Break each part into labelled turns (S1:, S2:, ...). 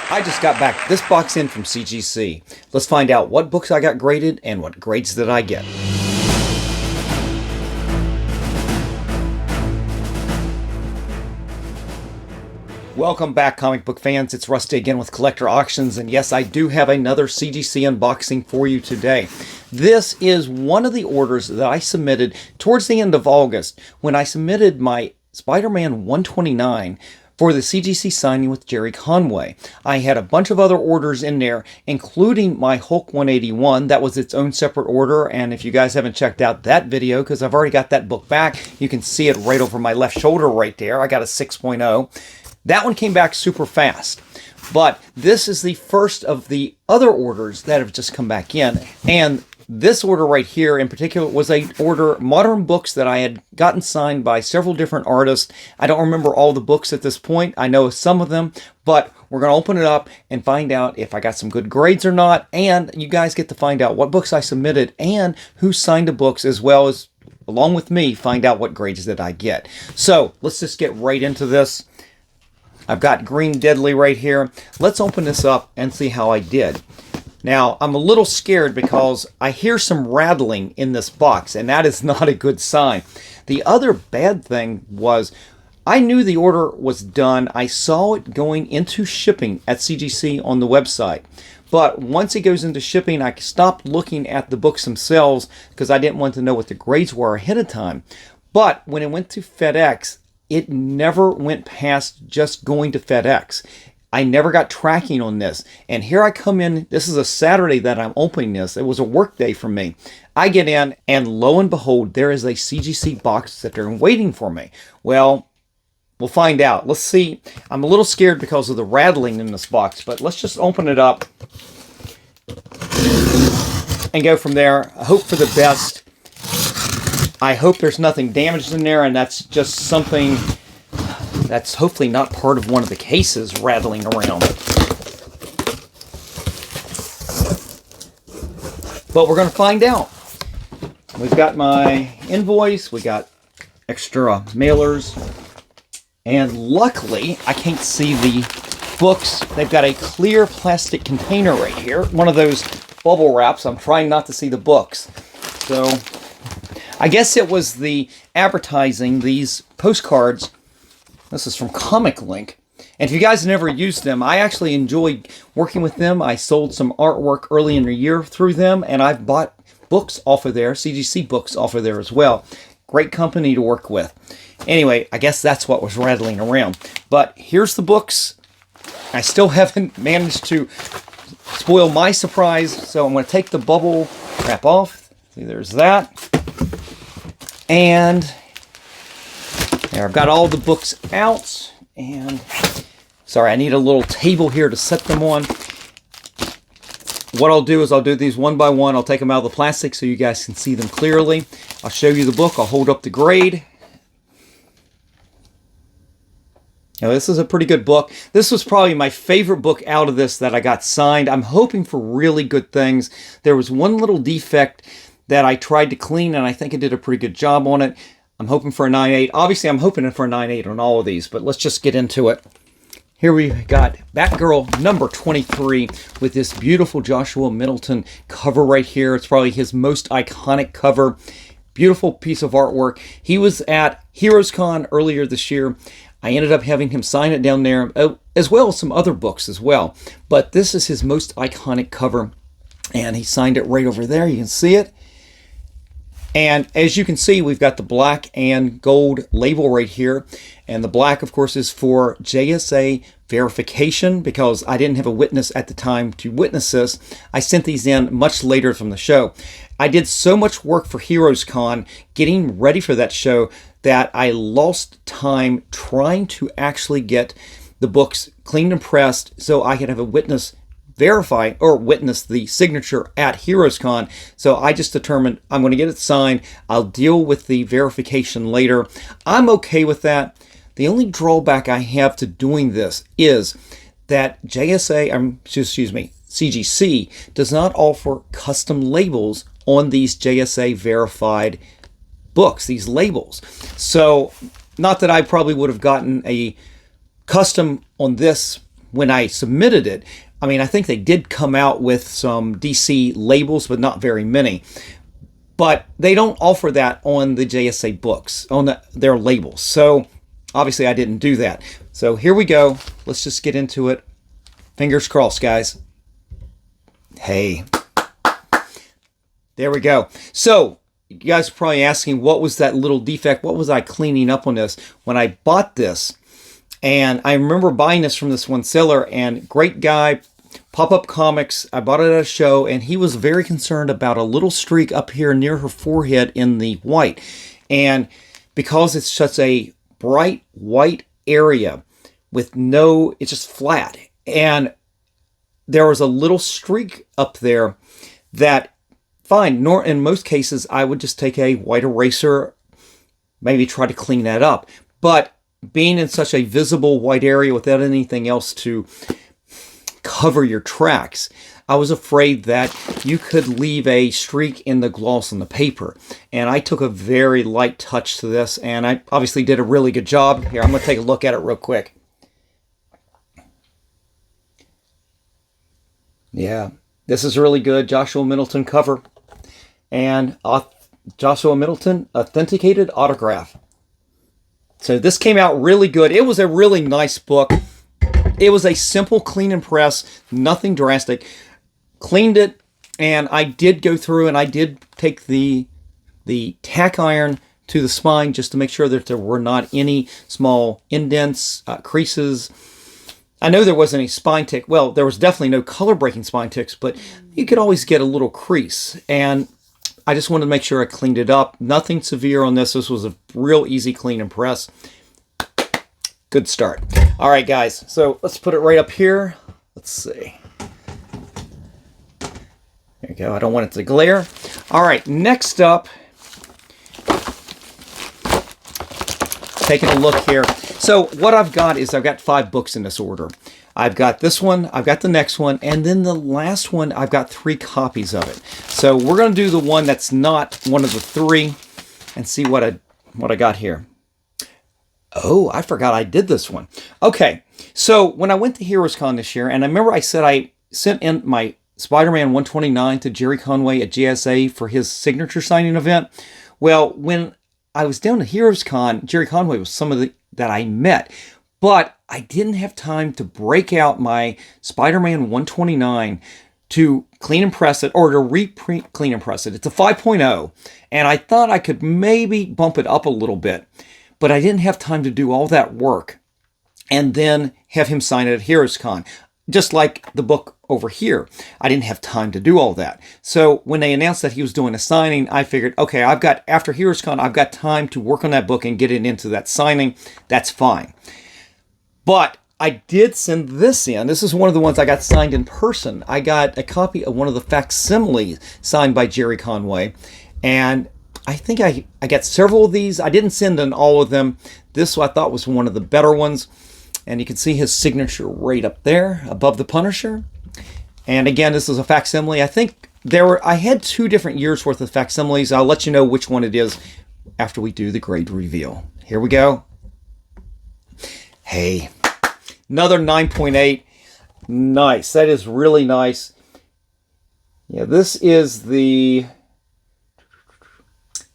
S1: I just got back this box in from CGC. Let's find out what books I got graded and what grades did I get. Welcome back, comic book fans. It's Rusty again with Collector Auctions, and yes, I do have another CGC unboxing for you today. This is one of the orders that I submitted towards the end of August when I submitted my Spider-Man 129 for the CGC signing with Jerry Conway. I had a bunch of other orders in there, including my Hulk 181. That was its own separate order, and if you guys haven't checked out that video, because I've already got that book back, you can see it right over my left shoulder right there. I got a 6.0. That one came back super fast, but this is the first of the other orders that have just come back in, and this order right here in particular was a order modern books that I had gotten signed by several different artists. I don't remember all the books at this point. I know some of them, but we're going to open it up and find out if I got some good grades or not, and you guys get to find out what books I submitted and who signed the books, as well as, along with me, find out what grades did I get. So let's just get right into this. I've got Green Deadly right here. Let's open this up and see how I did. Now, I'm a little scared because I hear some rattling in this box, and that is not a good sign. The other bad thing was I knew the order was done. I saw it going into shipping at CGC on the website. But once it goes into shipping, I stopped looking at the books themselves because I didn't want to know what the grades were ahead of time. But when it went to FedEx, it never went past just going to FedEx. I never got tracking on this. And here I come in. This is a Saturday that I'm opening this. It was a work day for me. I get in, and lo and behold, there is a CGC box sitting there waiting for me. Well, we'll find out. Let's see. I'm a little scared because of the rattling in this box, but let's just open it up and go from there. I hope for the best. I hope there's nothing damaged in there, and that's just something that's hopefully not part of one of the cases rattling around. But we're going to find out. We've got my invoice, we got extra mailers, and luckily I can't see the books. They've got a clear plastic container right here, one of those bubble wraps. I'm trying not to see the books. So I guess it was the advertising, these postcards. This is from Comic Link. And if you guys never used them, I actually enjoyed working with them. I sold some artwork early in the year through them, and I've bought books off of there, CGC books off of there as well. Great company to work with. Anyway, I guess that's what was rattling around. But here's the books. I still haven't managed to spoil my surprise, so I'm going to take the bubble wrap off. See, there's that. And there, I've got all the books out, and sorry, I need a little table here to set them on. What I'll do is I'll do these one by one. I'll take them out of the plastic so you guys can see them clearly. I'll show you the book. I'll hold up the grade. Now, this is a pretty good book. This was probably my favorite book out of this that I got signed. I'm hoping for really good things. There was one little defect that I tried to clean, and I think I did a pretty good job on it. I'm hoping for a 9.8. Obviously, I'm hoping for a 9.8 on all of these, but let's just get into it. Here we got Batgirl number 23 with this beautiful Joshua Middleton cover right here. It's probably his most iconic cover. Beautiful piece of artwork. He was at Heroes Con earlier this year. I ended up having him sign it down there, as well as some other books as well. But this is his most iconic cover, and he signed it right over there. You can see it. And as you can see, we've got the black and gold label right here. And the black, of course, is for JSA verification, because I didn't have a witness at the time to witness this. I sent these in much later from the show. I did so much work for Heroes Con getting ready for that show that I lost time trying to actually get the books cleaned and pressed so I could have a witness verify or witness the signature at Heroes Con. So I just determined I'm going to get it signed. I'll deal with the verification later. I'm okay with that. The only drawback I have to doing this is that CGC does not offer custom labels on these JSA verified books, these labels. So not that I probably would have gotten a custom on this when I submitted it, I mean, I think they did come out with some DC labels, but not very many. But they don't offer that on the JSA books, on their labels. So obviously I didn't do that. So here we go. Let's just get into it. Fingers crossed, guys. Hey. There we go. So you guys are probably asking, what was that little defect? What was I cleaning up on this? When I bought this, and I remember buying this from this one seller, and great guy, Pop-Up Comics. I bought it at a show, and he was very concerned about a little streak up here near her forehead in the white. And because it's such a bright white area with no, it's just flat. And there was a little streak up there that, fine, in most cases, I would just take a white eraser, maybe try to clean that up. But being in such a visible white area without anything else to cover your tracks, I was afraid that you could leave a streak in the gloss on the paper. And I took a very light touch to this, and I obviously did a really good job. Here, I'm going to take a look at it real quick. Yeah, this is really good. Joshua Middleton cover. And Joshua Middleton authenticated autograph. So this came out really good. It was a really nice book. It was a simple clean and press, nothing drastic. Cleaned it, and I did go through and I did take the tack iron to the spine just to make sure that there were not any small indents, creases. I know there wasn't any spine tick. Well, there was definitely no color breaking spine ticks, but you could always get a little crease. And I just wanted to make sure I cleaned it up. Nothing severe on this. This was a real easy clean and press. Good start. All right, guys. So let's put it right up here. Let's see. There you go. I don't want it to glare. All right. Next up, taking a look here. So what I've got is I've got 5 books in this order. I've got this one, I've got the next one, and then the last one, I've got 3 copies of it. So we're going to do the one that's not one of the 3 and see what I got here. Oh, I forgot I did this one. Okay, so when I went to HeroesCon this year, and I remember I said I sent in my Spider-Man 129 to Jerry Conway at GSA for his signature signing event. Well, when I was down to HeroesCon, Jerry Conway was some that I met, but I didn't have time to break out my Spider-Man 129 to clean and press it, or to reprint clean and press it. It's a 5.0, and I thought I could maybe bump it up a little bit, but I didn't have time to do all that work and then have him sign it at HeroesCon. Just like the book over here, I didn't have time to do all that. So when they announced that he was doing a signing, I figured, okay, after HeroesCon, I've got time to work on that book and get it into that signing. That's fine. But I did send this in. This is one of the ones I got signed in person. I got a copy of one of the facsimiles signed by Jerry Conway. And I think I got several of these. I didn't send in all of them. This I thought was one of the better ones. And you can see his signature right up there above the Punisher. And again, this is a facsimile. I think I had 2 different years worth of facsimiles. I'll let you know which one it is after we do the grade reveal. Here we go. Hey, another 9.8. Nice. That is really nice. Yeah, this is the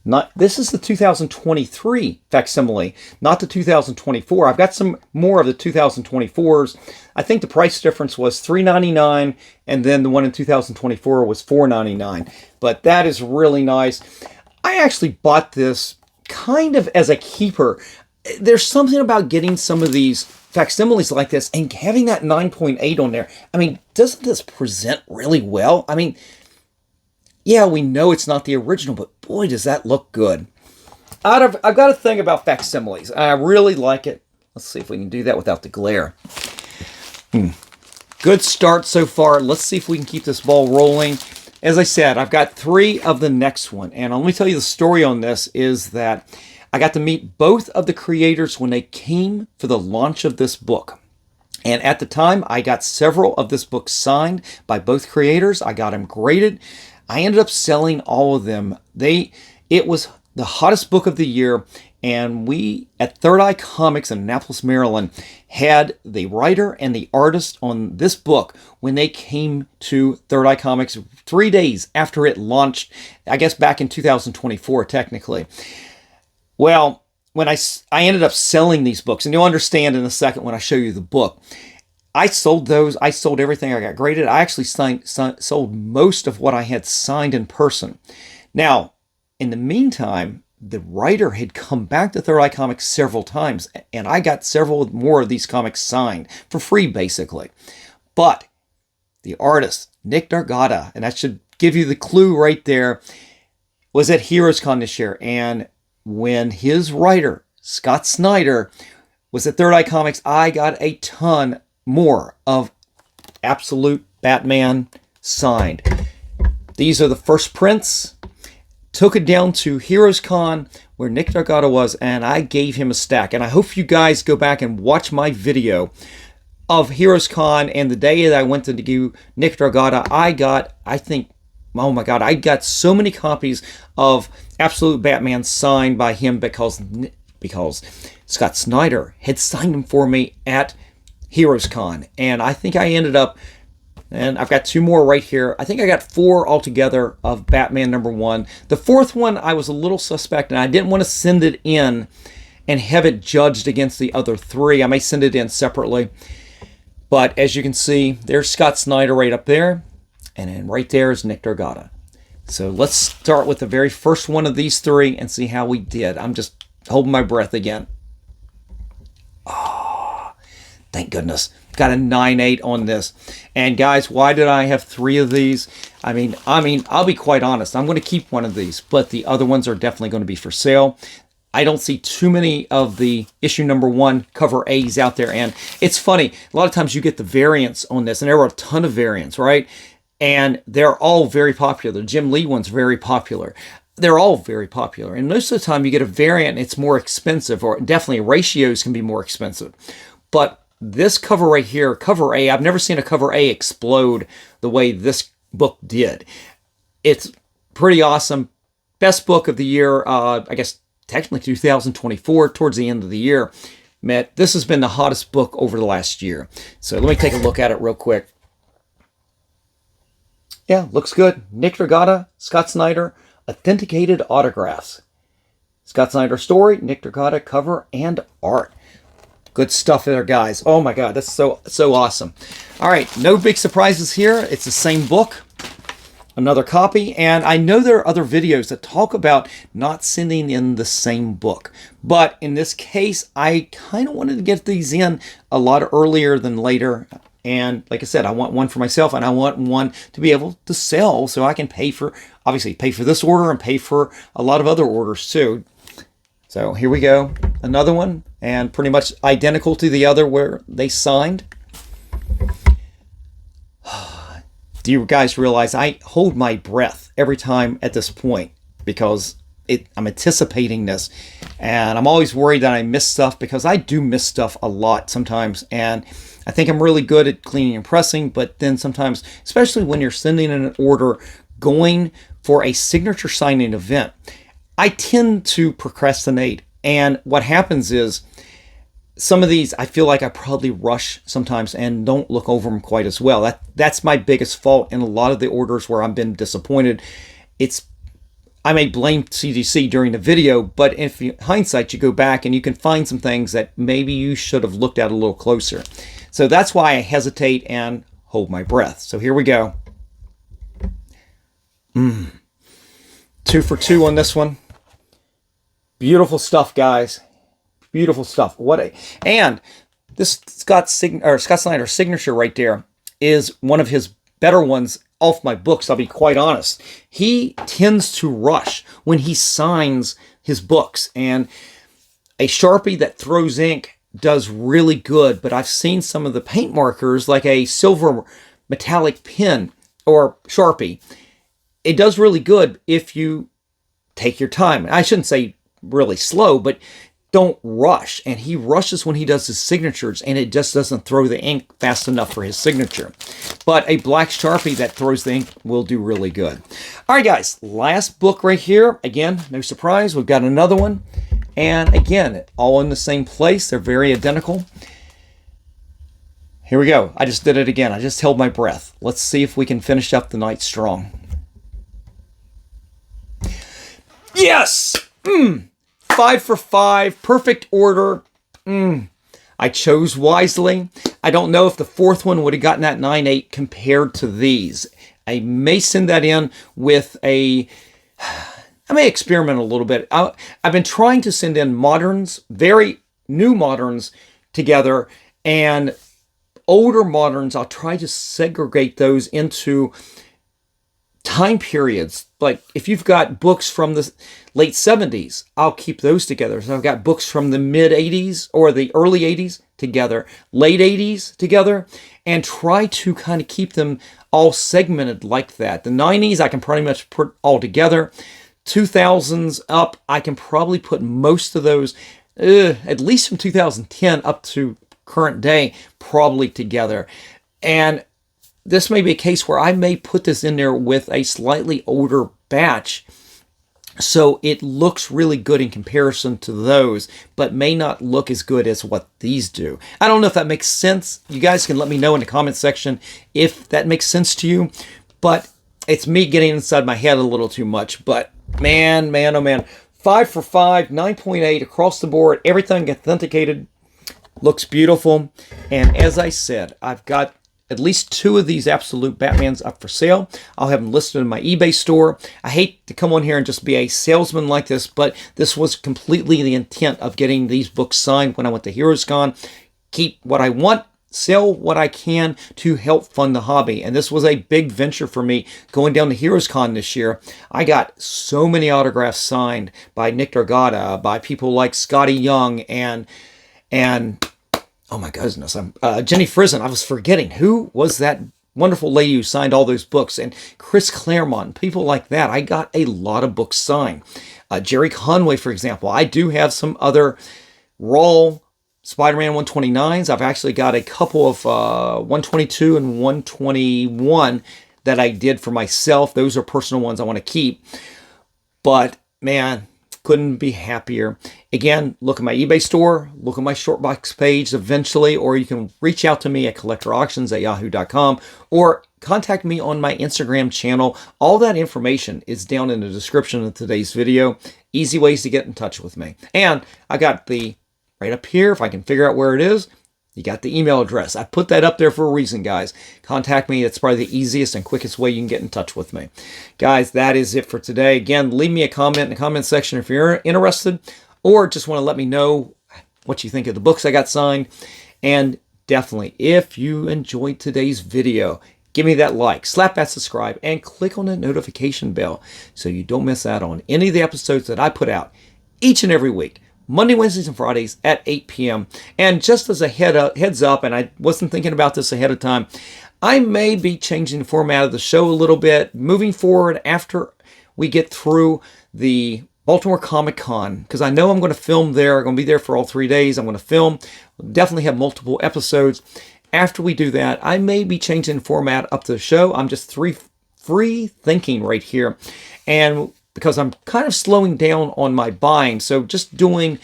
S1: 2023 facsimile, not the 2024. I've got some more of the 2024s. I think the price difference was $3.99, and then the one in 2024 was $4.99. But that is really nice. I actually bought this kind of as a keeper. There's something about getting some of these facsimiles like this and having that 9.8 on there. I mean, doesn't this present really well? I mean, yeah, we know it's not the original, but boy, does that look good. I've got a thing about facsimiles. I really like it. Let's see if we can do that without the glare. Good start so far. Let's see if we can keep this ball rolling. As I said, I've got 3 of the next one. And let me tell you the story on this is that I got to meet both of the creators when they came for the launch of this book. And at the time, I got several of this book signed by both creators. I got them graded. I ended up selling all of them. It was the hottest book of the year, And we at Third Eye Comics in Annapolis, Maryland, had the writer and the artist on this book when they came to Third Eye Comics 3 days after it launched, I guess back in 2024, technically. Well, when I ended up selling these books, and you'll understand in a second when I show you the book. I sold those. I sold everything I got graded. I actually sold most of what I had signed in person. Now, in the meantime, the writer had come back to Third Eye Comics several times, and I got several more of these comics signed for free, basically. But the artist, Nick Dargata, and that should give you the clue right there, was at HeroesCon this year. And when his writer, Scott Snyder, was at Third Eye Comics, I got a ton more of Absolute Batman signed. These are the first prints. Took it down to HeroesCon where Nick Dargata was, and I gave him a stack. And I hope you guys go back and watch my video of HeroesCon and the day that I went to do Nick Dargata. I got, I think, oh my God, I got so many copies of Absolute Batman signed by him because Scott Snyder had signed them for me at HeroesCon. And I think I ended up, and I've got 2 more right here. I think I got 4 altogether of Batman #1. The 4th one, I was a little suspect, and I didn't want to send it in and have it judged against the other 3. I may send it in separately. But as you can see, there's Scott Snyder right up there. And then right there is Nick Dargata. So let's start with the very first one of these 3 and see how we did. I'm just holding my breath again. Thank goodness. Got a 9.8 on this. And guys, why did I have 3 of these? I mean, I'll be quite honest. I'm going to keep one of these, but the other ones are definitely going to be for sale. I don't see too many of the issue #1 cover A's out there. And it's funny. A lot of times you get the variants on this, and there were a ton of variants, right? And they're all very popular. The Jim Lee one's very popular. They're all very popular. And most of the time you get a variant, it's more expensive, or definitely ratios can be more expensive. But this cover right here, cover A, I've never seen a cover A explode the way this book did. It's pretty awesome. Best book of the year, I guess technically 2024, towards the end of the year. Matt, this has been the hottest book over the last year. So let me take a look at it real quick. Yeah, looks good. Nick Dargata, Scott Snyder, authenticated autographs. Scott Snyder story, Nick Dargata cover and art. Good stuff there, guys. Oh my God, that's so awesome. All right, no big surprises here. It's the same book, another copy, and I know there are other videos that talk about not sending in the same book. But in this case, I kind of wanted to get these in a lot earlier than later. And like I said, I want one for myself, and I want one to be able to sell so I can obviously pay for this order and pay for a lot of other orders too. So here we go. Another one, and pretty much identical to the other where they signed. Do you guys realize I hold my breath every time at this point because I'm anticipating this, and I'm always worried that I miss stuff because I do miss stuff a lot sometimes, and I think I'm really good at cleaning and pressing, but then sometimes, especially when you're sending in an order going for a signature signing event, I tend to procrastinate. And what happens is some of these, I feel like I probably rush sometimes and don't look over them quite as well. That's my biggest fault in a lot of the orders where I've been disappointed. I may blame CGC during the video, but if in hindsight, you go back and you can find some things that maybe you should have looked at a little closer. So that's why I hesitate and hold my breath. So here we go. 2 for 2 on this one. Beautiful stuff, guys. Beautiful stuff. And this Scott Snyder signature right there is one of his better ones off my books, I'll be quite honest. He tends to rush when he signs his books, and a Sharpie that throws ink does really good, but I've seen some of the paint markers, like a silver metallic pen or Sharpie. It does really good if you take your time. I shouldn't say really slow, but don't rush. And he rushes when he does his signatures, and it just doesn't throw the ink fast enough for his signature. But a black Sharpie that throws the ink will do really good. All right, guys, last book right here. Again, no surprise, we've got another one. And again, all in the same place. They're very identical. Here we go. I just did it again. I just held my breath. Let's see if we can finish up the night strong. Yes! 5 for 5. Perfect order. I chose wisely. I don't know if the fourth one would have gotten that 9.8 compared to these. I may send that in with a... I may experiment a little bit. I've been trying to send in moderns, very new moderns together, and older moderns. I'll try to segregate those into time periods. Like if you've got books from the late 70s, I'll keep those together. So I've got books from the mid 80s or the early 80s together, late 80s together, and try to kind of keep them all segmented like that. The 90s, I can pretty much put all together. 2000s up, I can probably put most of those, at least from 2010 up to current day, probably together. And this may be a case where I may put this in there with a slightly older batch, so it looks really good in comparison to those, but may not look as good as what these do. I don't know if that makes sense. You guys can let me know in the comment section if that makes sense to you, but it's me getting inside my head a little too much. But man, oh man, 5 for 5, 9.8 across the board, everything authenticated, looks beautiful. And as I said, I've got at least 2 of these Absolute Batmans up for sale. I'll have them listed in my eBay store. I hate to come on here and just be a salesman like this, but this was completely the intent of getting these books signed when I went to HeroesCon. Keep what I want, sell what I can to help fund the hobby. And this was a big venture for me going down to HeroesCon this year. I got so many autographs signed by Nick Dragotta, by people like Scotty Young, and oh my goodness, Jenny Frison. I was forgetting. Who was that wonderful lady who signed all those books? And Chris Claremont, people like that. I got a lot of books signed. Jerry Conway, for example. I do have some other raw Spider-Man 129s. I've actually got a couple of 122 and 121 that I did for myself. Those are personal ones I want to keep. But man, couldn't be happier. Again, look at my eBay store, look at my Shortbox page eventually, or you can reach out to me at collectorauctions@yahoo.com or contact me on my Instagram channel. All that information is down in the description of today's video. Easy ways to get in touch with me. And I got the right up here, if I can figure out where it is, you got the email address. I put that up there for a reason, guys. Contact me. It's probably the easiest and quickest way you can get in touch with me. Guys, that is it for today. Again, leave me a comment in the comment section if you're interested, or just want to let me know what you think of the books I got signed. And definitely, if you enjoyed today's video, give me that like, slap that subscribe, and click on the notification bell so you don't miss out on any of the episodes that I put out each and every week. Monday, Wednesdays, and Fridays at 8 p.m. And just as a heads up, and I wasn't thinking about this ahead of time, I may be changing the format of the show a little bit moving forward after we get through the Baltimore Comic Con, because I know I'm going to film there. I'm going to be there for all 3 days. I'm going to film, definitely have multiple episodes. After we do that, I may be changing the format up to the show. I'm just free thinking right here. And because I'm kind of slowing down on my buying. So just doing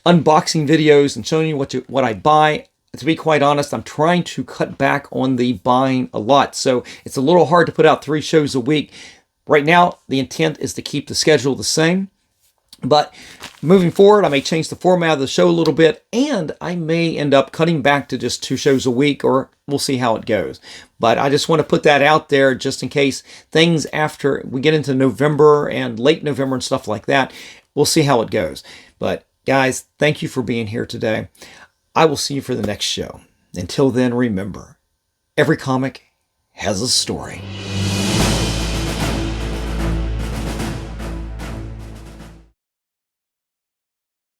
S1: unboxing videos and showing you what I buy. To be quite honest, I'm trying to cut back on the buying a lot. So it's a little hard to put out 3 shows a week. Right now, the intent is to keep the schedule the same. But moving forward, I may change the format of the show a little bit, and I may end up cutting back to just 2 shows a week, or we'll see how it goes. But I just want to put that out there just in case things after we get into November and late November and stuff like that, we'll see how it goes. But guys, thank you for being here today. I will see you for the next show. Until then, remember, every comic has a story.